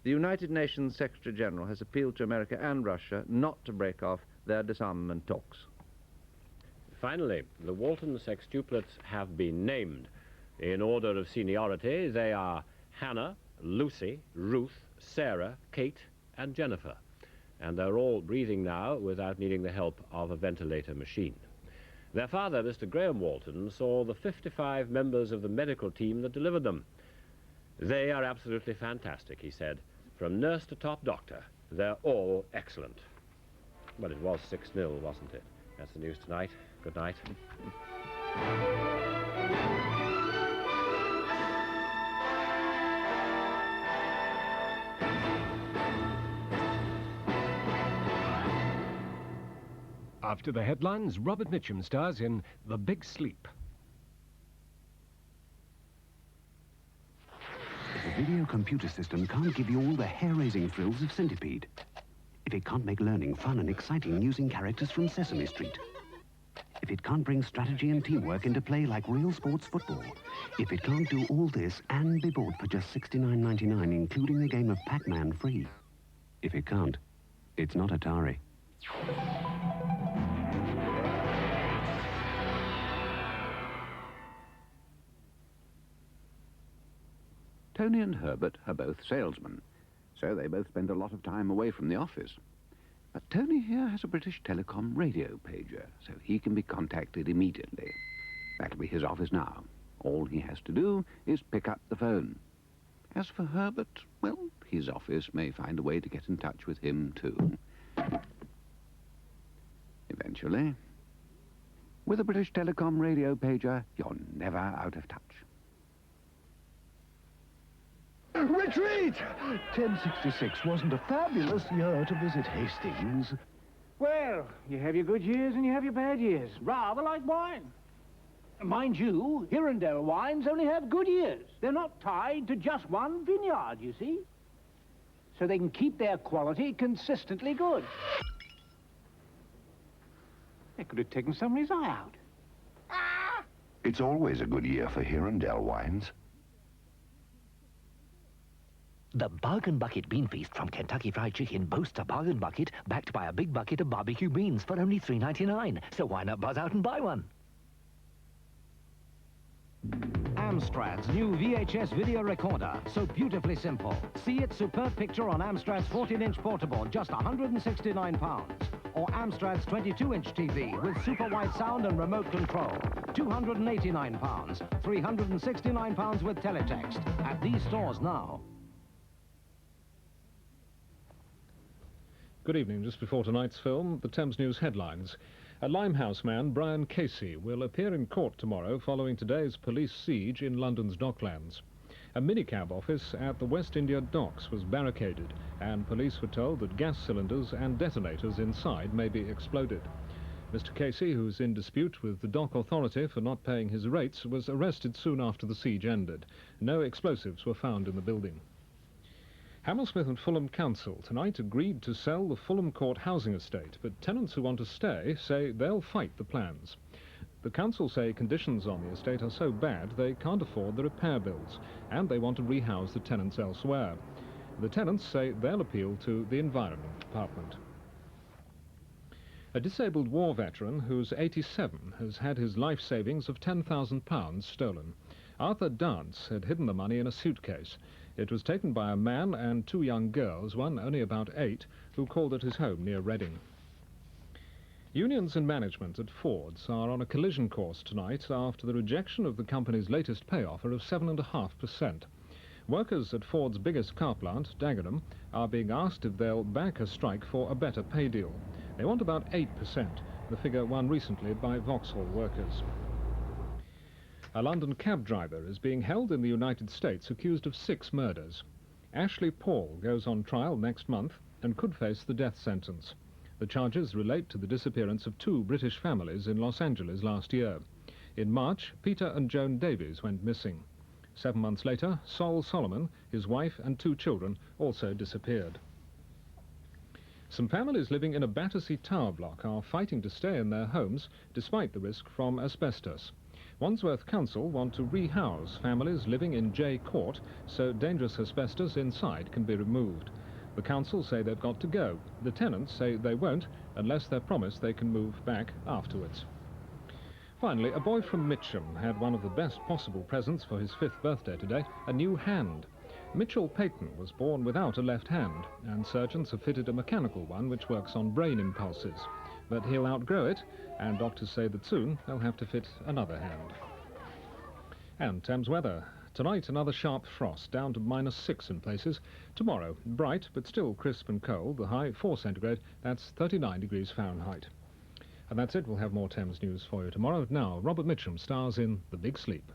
The United Nations Secretary-General has appealed to America and Russia not to break off their disarmament talks. Finally, the Waltons sextuplets have been named. In order of seniority, they are Hannah, Lucy, Ruth, Sarah, Kate, and Jennifer. And they're all breathing now without needing the help of a ventilator machine. Their father, Mr. Graham Walton, saw the 55 members of the medical team that delivered them. They are absolutely fantastic, he said. From nurse to top doctor, they're all excellent. Well, it was 6-0, wasn't it? That's the news tonight. Good night. After the headlines, Robert Mitchum stars in The Big Sleep. If a video computer system can't give you all the hair-raising thrills of Centipede, if it can't make learning fun and exciting using characters from Sesame Street, if it can't bring strategy and teamwork into play like real sports football, if it can't do all this and be bought for just $69.99, including the game of Pac-Man free, if it can't, it's not Atari. Tony and Herbert are both salesmen, so they both spend a lot of time away from the office. But Tony here has a British Telecom radio pager, so he can be contacted immediately. That'll be his office now. All he has to do is pick up the phone. As for Herbert, well, his office may find a way to get in touch with him too. Eventually. With a British Telecom radio pager, you're never out of touch. Retreat! 1066 wasn't a fabulous year to visit Hastings. Well, you have your good years and you have your bad years. Rather like wine. Mind you, Hirondale wines only have good years. They're not tied to just one vineyard, you see. So they can keep their quality consistently good. They could have taken somebody's eye out. It's always a good year for Hirondale wines. The Bargain Bucket Bean Feast from Kentucky Fried Chicken boasts a bargain bucket backed by a big bucket of barbecue beans for only $3.99. So why not buzz out and buy one? Amstrad's new VHS video recorder, so beautifully simple. See its superb picture on Amstrad's 14-inch portable, just £169. Or Amstrad's 22-inch TV with super wide sound and remote control, £289. £369 with teletext at these stores now. Good evening. Just before tonight's film, the Thames News headlines. A Limehouse man, Brian Casey, will appear in court tomorrow following today's police siege in London's Docklands. A minicab office at the West India docks was barricaded, and police were told that gas cylinders and detonators inside may be exploded. Mr. Casey, who's in dispute with the dock authority for not paying his rates, was arrested soon after the siege ended. No explosives were found in the building. Hammersmith and Fulham Council tonight agreed to sell the Fulham Court housing estate, but tenants who want to stay say they'll fight the plans. The council say conditions on the estate are so bad they can't afford the repair bills, and they want to rehouse the tenants elsewhere. The tenants say they'll appeal to the Environment Department. A disabled war veteran who's 87 has had his life savings of £10,000 stolen. Arthur Dance had hidden the money in a suitcase. It was taken by a man and two young girls, one only about 8, who called at his home near Reading. Unions and management at Ford's are on a collision course tonight after the rejection of the company's latest pay offer of 7.5%. Workers at Ford's biggest car plant, Dagenham, are being asked if they'll back a strike for a better pay deal. They want about 8%, the figure won recently by Vauxhall workers. A London cab driver is being held in the United States accused of 6 murders. Ashley Paul goes on trial next month and could face the death sentence. The charges relate to the disappearance of 2 British families in Los Angeles last year. In March, Peter and Joan Davies went missing. 7 months later, Sol Solomon, his wife and 2 children also disappeared. Some families living in a Battersea tower block are fighting to stay in their homes despite the risk from asbestos. Wandsworth Council want to rehouse families living in J Court so dangerous asbestos inside can be removed. The council say they've got to go. The tenants say they won't unless they're promised they can move back afterwards. Finally, a boy from Mitcham had one of the best possible presents for his 5th birthday today, a new hand. Mitchell Peyton was born without a left hand, and surgeons have fitted a mechanical one which works on brain impulses. But he'll outgrow it, and doctors say that soon they'll have to fit another hand. And Thames weather. Tonight, another sharp frost, down to -6 in places. Tomorrow, bright, but still crisp and cold, the high 4 centigrade, that's 39 degrees Fahrenheit. And that's it. We'll have more Thames news for you tomorrow. Now, Robert Mitchum stars in The Big Sleep.